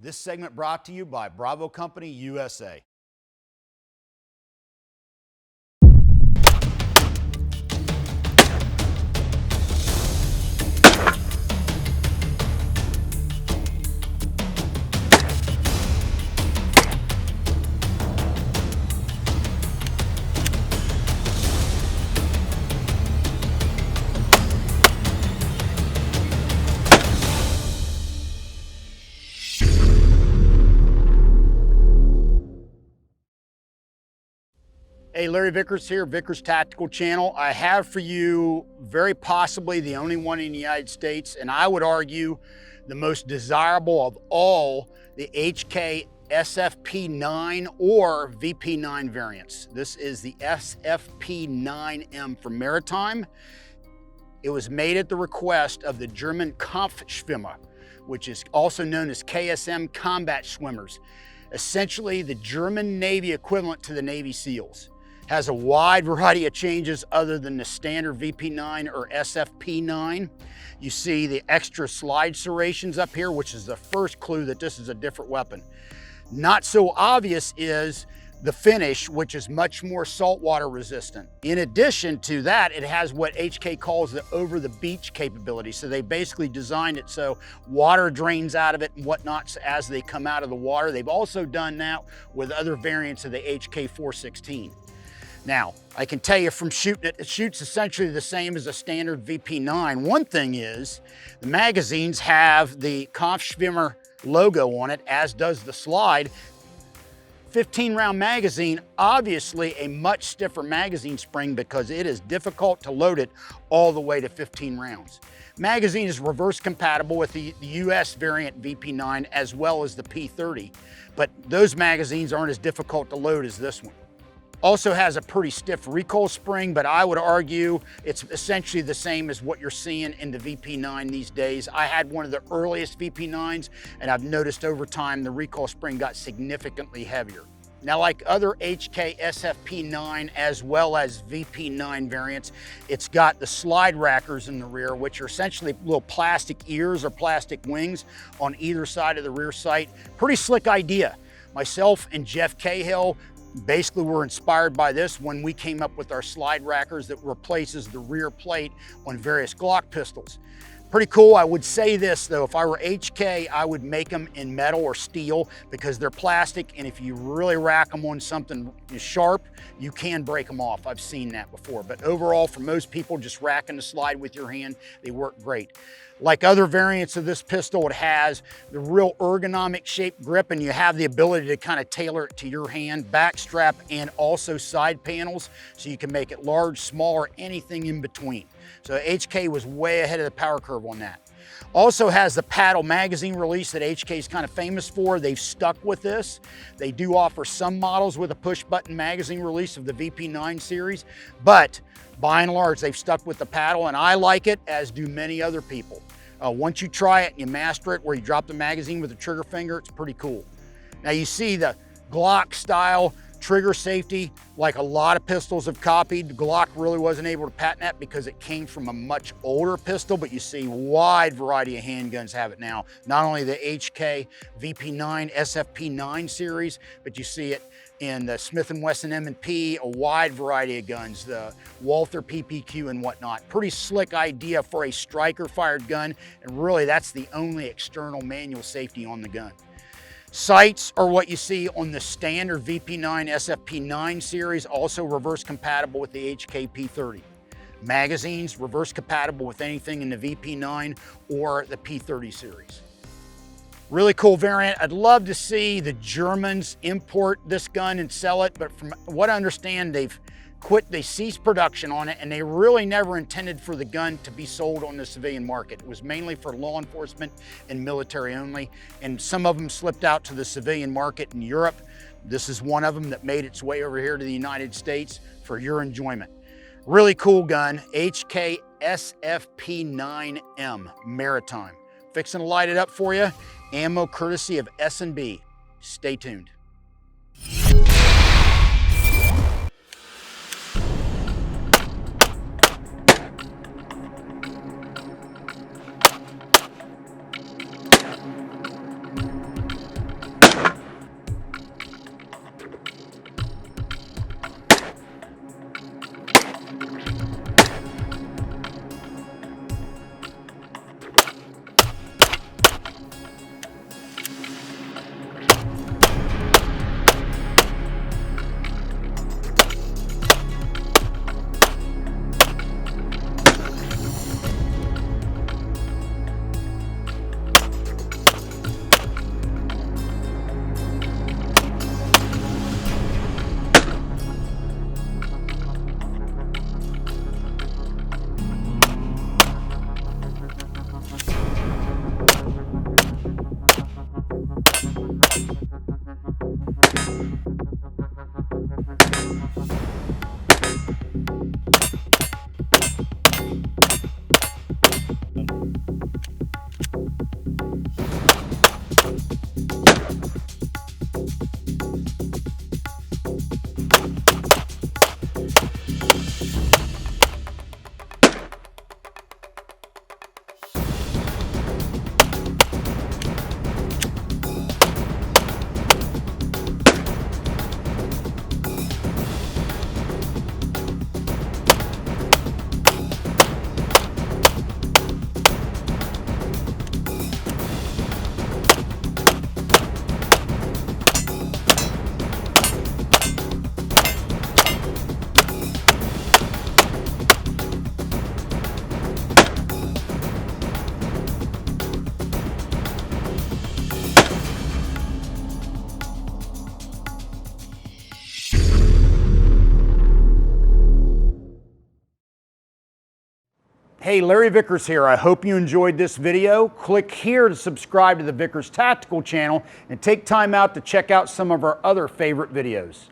This segment brought to you by Bravo Company USA. Hey, Larry Vickers here, Vickers Tactical Channel. I have for you very possibly the only one in the United States, and I would argue the most desirable of all the HK SFP9 or VP9 variants. This is the SFP9M from Maritime. It was made at the request of the German Kampfschwimmer, which is also known as KSM combat swimmers. Essentially the German Navy equivalent to the Navy SEALs. Has a wide variety of changes other than the standard VP9 or SFP9. You see the extra slide serrations up here, which is the first clue that this is a different weapon. Not so obvious is the finish, which is much more saltwater resistant. In addition to that, it has what HK calls the over the beach capability. So they basically designed it so water drains out of it and whatnot as they come out of the water. They've also done that with other variants of the HK 416. Now, I can tell you from shooting it, it shoots essentially the same as a standard VP9. One thing is, the magazines have the Kampfschwimmer logo on it, as does the slide. 15-round magazine, obviously a much stiffer magazine spring because it is difficult to load it all the way to 15 rounds. Magazine is reverse compatible with the US variant VP9 as well as the P30, but those magazines aren't as difficult to load as this one. Also has a pretty stiff recoil spring, but I would argue it's essentially the same as what you're seeing in the VP9 these days. I had one of the earliest VP9s, and I've noticed over time the recoil spring got significantly heavier. Now, like other HK SFP9 as well as VP9 variants, it's got the slide rackers in the rear, which are essentially little plastic ears or plastic wings on either side of the rear sight. Pretty slick idea. Myself and Jeff Cahill basically were inspired by this when we came up with our slide rackers that replaces the rear plate on various Glock pistols. Pretty cool. I would say this though, if I were HK, I would make them in metal or steel because they're plastic, and if you really rack them on something sharp, you can break them off. I've seen that before, but overall for most people just racking the slide with your hand, they work great. Like other variants of this pistol, it has the real ergonomic shaped grip, and you have the ability to kind of tailor it to your hand, back strap, and also side panels, so you can make it large, small, or anything in between. So HK was way ahead of the power curve on that. Also has the paddle magazine release that HK is kind of famous for. They've stuck with this. They do offer some models with a push button magazine release of the VP9 series, but by and large, they've stuck with the paddle, and I like it, as do many other people. Once you try it and you master it, where you drop the magazine with the trigger finger, it's pretty cool. Now you see the Glock style trigger safety, like a lot of pistols have copied. Glock really wasn't able to patent that because it came from a much older pistol, but you see wide variety of handguns have it now. Not only the HK VP9 SFP9 series, but you see it in the Smith & Wesson M&P, a wide variety of guns, the Walther PPQ and whatnot. Pretty slick idea for a striker fired gun, and really that's the only external manual safety on the gun. Sights are what you see on the standard VP9 SFP9 series, also reverse compatible with the HK P30. Magazines, reverse compatible with anything in the VP9 or the P30 series. Really cool variant. I'd love to see the Germans import this gun and sell it, but from what I understand, they ceased production on it, and they really never intended for the gun to be sold on the civilian market. It was mainly for law enforcement and military only, and some of them slipped out to the civilian market in Europe. This is one of them that made its way over here to the United States for your enjoyment. Really cool gun, HK SFP9M Maritime. Fixing to light it up for you. Ammo courtesy of S&B. Stay tuned. Hey, Larry Vickers here. I hope you enjoyed this video. Click here to subscribe to the Vickers Tactical channel and take time out to check out some of our other favorite videos.